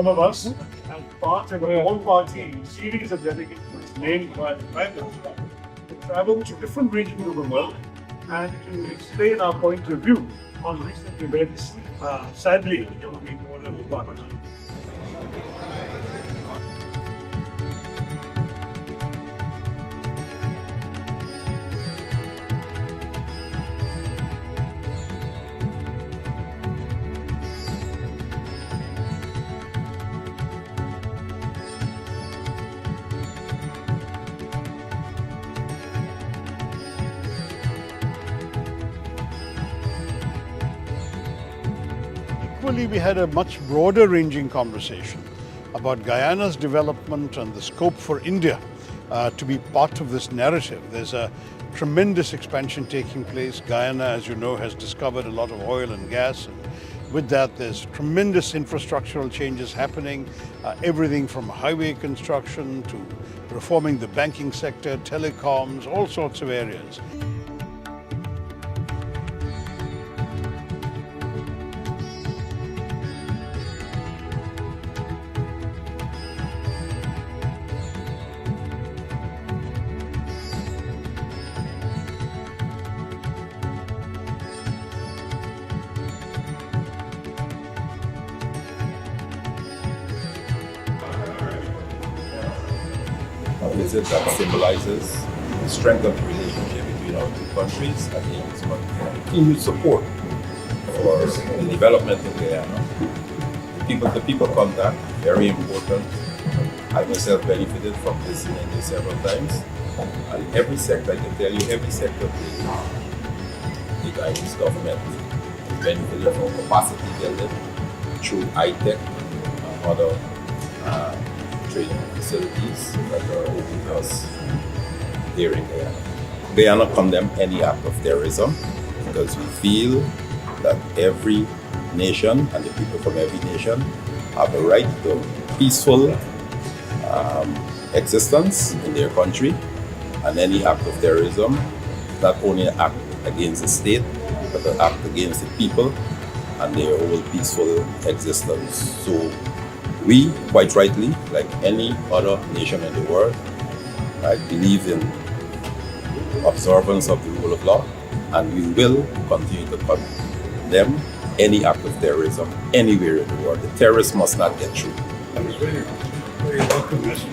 all of us as part of a all-party series of delegations named by the Prime Minister to travel to different regions of the world and to explain our point of view on recent events, sadly, in all of the parties. Equally, we had a much broader ranging conversation about Guyana's development and the scope for India to be part of this narrative. There's a tremendous expansion taking place. Guyana, as you know, has discovered a lot of oil and gas, and with that there's tremendous infrastructural changes happening, everything from highway construction to reforming the banking sector, telecoms, all sorts of areas. A visit that symbolizes the strength of the relationship between our two countries. I think it's going to continued support for the development in Guyana. The people contact, very important. I myself benefited from visiting India several times. And every sector, I can tell you, every sector of the Guyanese government benefited from capacity building through high-tech and other training facilities that are open to us here in Guyana. Guyana condemns any act of terrorism because we feel that every nation and the people from every nation have a right to peaceful existence in their country, and any act of terrorism not only an act against the state but an act against the people and their whole peaceful existence. So we, quite rightly, like any other nation in the world, I believe in observance of the rule of law, and we will continue to condemn any act of terrorism anywhere in the world. The terrorists must not get through. That was very welcome message.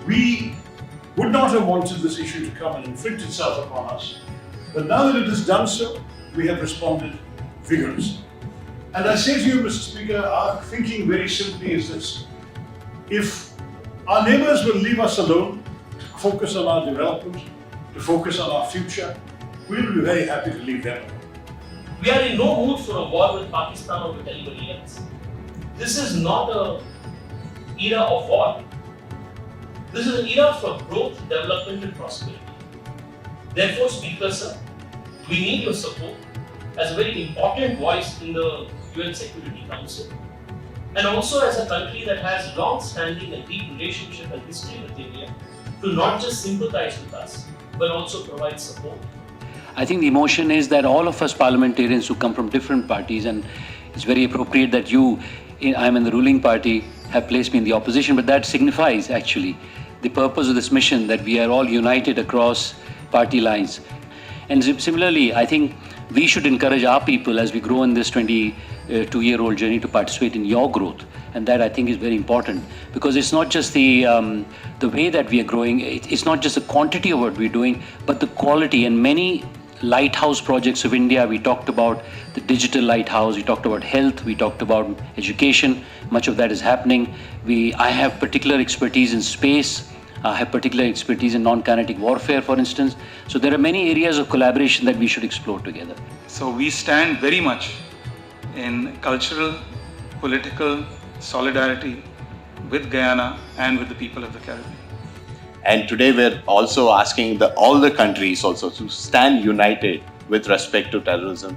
We would not have wanted this issue to come and inflict itself upon us, but now that it has done so, we have responded vigorously. And I say to you, Mr. Speaker, our thinking very simply is this: if our neighbours will leave us alone to focus on our development, to focus on our future, we will be very happy to leave them alone. We are in no mood for a war with Pakistan or with anybody else. This is not an era of war. This is an era for growth, development and prosperity. Therefore, Speaker Sir, we need your support as a very important voice in the UN Security Council, and also as a country that has long-standing and deep relationship and history with India, to not just sympathize with us, but also provide support. I think the emotion is that all of us parliamentarians who come from different parties, and it's very appropriate that I'm in the ruling party, have placed me in the opposition, but that signifies actually the purpose of this mission, that we are all united across party lines. And similarly, I think we should encourage our people as we grow in this 22-year-old journey to participate in your growth. And that I think is very important, because it's not just the way that we are growing, it's not just the quantity of what we're doing, but the quality. And many lighthouse projects of India, we talked about the digital lighthouse, we talked about health, we talked about education, much of that is happening. I have particular expertise in space. I have particular expertise in non-kinetic warfare, for instance. So there are many areas of collaboration that we should explore together. So we stand very much in cultural, political solidarity with Guyana and with the people of the Caribbean. And today we're also asking all the countries also to stand united with respect to terrorism.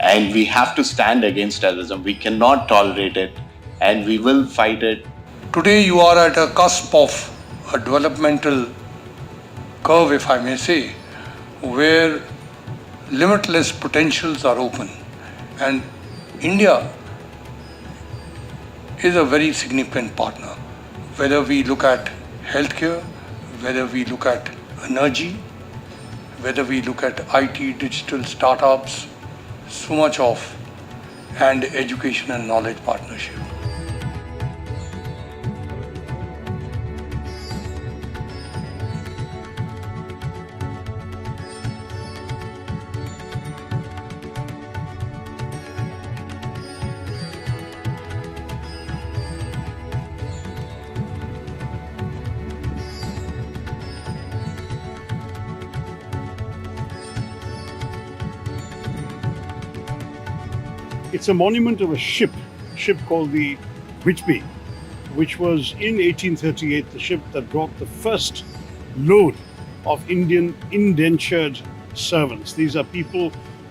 And we have to stand against terrorism. We cannot tolerate it, and we will fight it. Today you are at a cusp of a developmental curve, if I may say, where limitless potentials are open. And India is a very significant partner. Whether we look at healthcare, whether we look at energy, whether we look at IT, digital startups, so much of, and education and knowledge partnership. It's a monument of a ship called the Whitby, which was in 1838 the ship that brought the first load of Indian indentured servants. These are people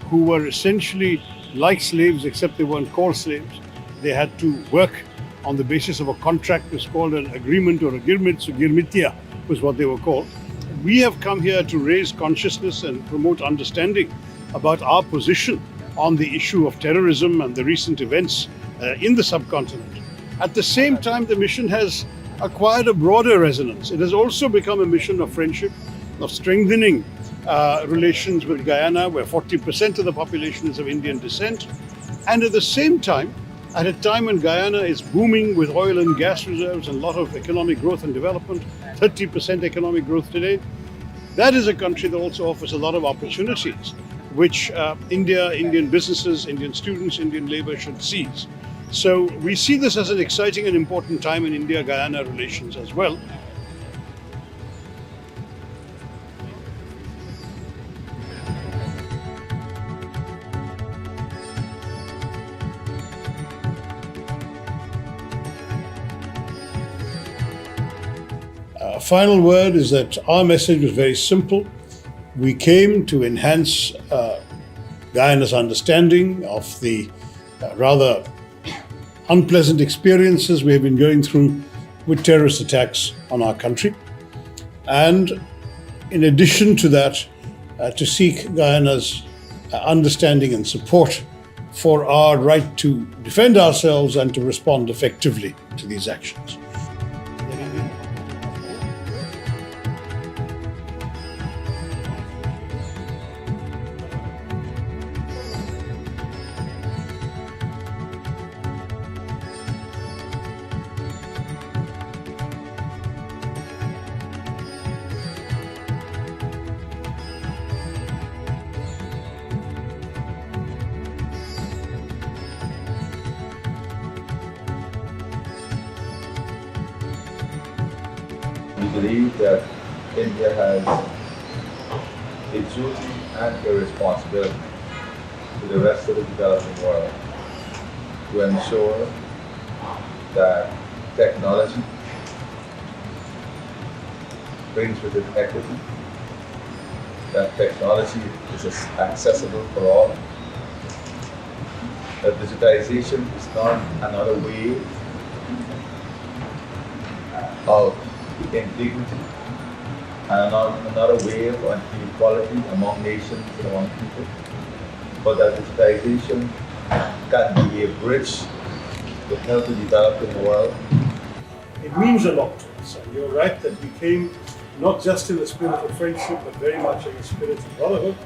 who were essentially like slaves, except they weren't called slaves. They had to work on the basis of a contract. It was called an agreement or a girmit. So girmitya was what they were called. We have come here to raise consciousness and promote understanding about our position on the issue of terrorism and the recent events in the subcontinent. At the same time, the mission has acquired a broader resonance. It has also become a mission of friendship, of strengthening relations with Guyana, where 40% of the population is of Indian descent. And at the same time, at a time when Guyana is booming with oil and gas reserves and a lot of economic growth and development, 30% economic growth today, that is a country that also offers a lot of opportunities, which Indian businesses, Indian students, Indian labor should seize. So we see this as an exciting and important time in India-Guyana relations as well. Final word is that our message was very simple. We came to enhance Guyana's understanding of the rather unpleasant experiences we have been going through with terrorist attacks on our country. And in addition to that, to seek Guyana's understanding and support for our right to defend ourselves and to respond effectively to these actions. We believe that India has a duty and a responsibility to the rest of the developing world to ensure that technology brings with it equity, that technology is accessible for all, that digitization is not another way of indignity and another way of inequality among nations and among people, but that digitization can be a bridge to help the developing world. It means a lot to us, and you're right that we came not just in the spirit of friendship, but very much in the spirit of brotherhood.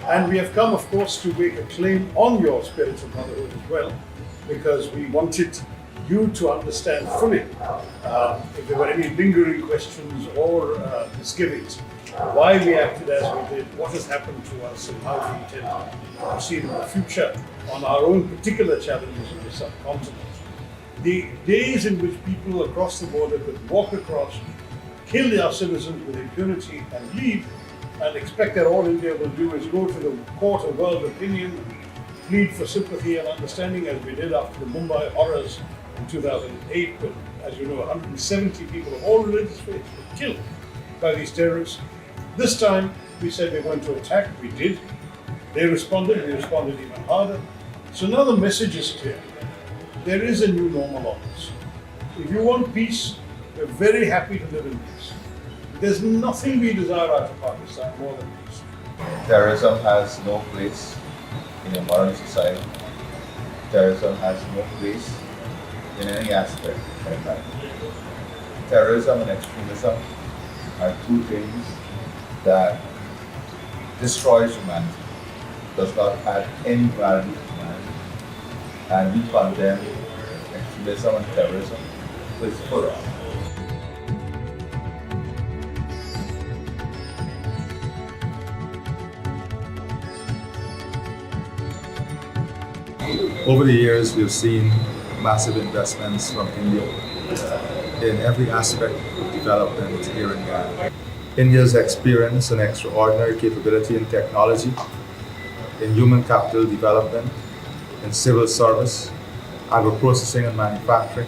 And we have come, of course, to make a claim on your spirit of brotherhood as well, because we wanted you to understand fully if there were any lingering questions or misgivings, why we acted as we did, what has happened to us, and how we intend to proceed in the future on our own particular challenges in the subcontinent. The days in which people across the border could walk across, kill our citizens with impunity and leave, and expect that all India will do is go to the court of world opinion and plead for sympathy and understanding, as we did after the Mumbai horrors in 2008, when, as you know, 170 people of all religious faiths were killed by these terrorists. This time, we said we're going to attack. We did. They responded. We responded even harder. So now the message is clear. There is a new normal on this. If you want peace, we're very happy to live in peace. There's nothing we desire out of Pakistan more than peace. Terrorism has no place in a modern society. Terrorism has no place in any aspect of life. Terrorism and extremism are two things that destroys humanity, does not add any value to humanity. And we condemn extremism and terrorism with full on. Over the years, we've seen massive investments from India in every aspect of development here in Guyana. India's experience and extraordinary capability in technology, in human capital development, in civil service, agro-processing and manufacturing,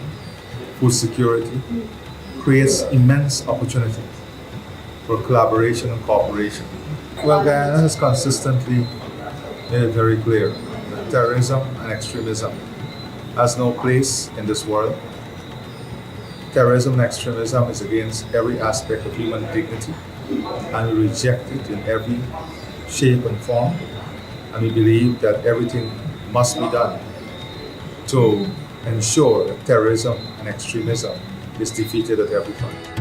food security, creates immense opportunity for collaboration and cooperation. Well, Guyana has consistently made it very clear that terrorism and extremism has no place in this world. Terrorism and extremism is against every aspect of human dignity, and we reject it in every shape and form. And we believe that everything must be done to ensure that terrorism and extremism is defeated at every front.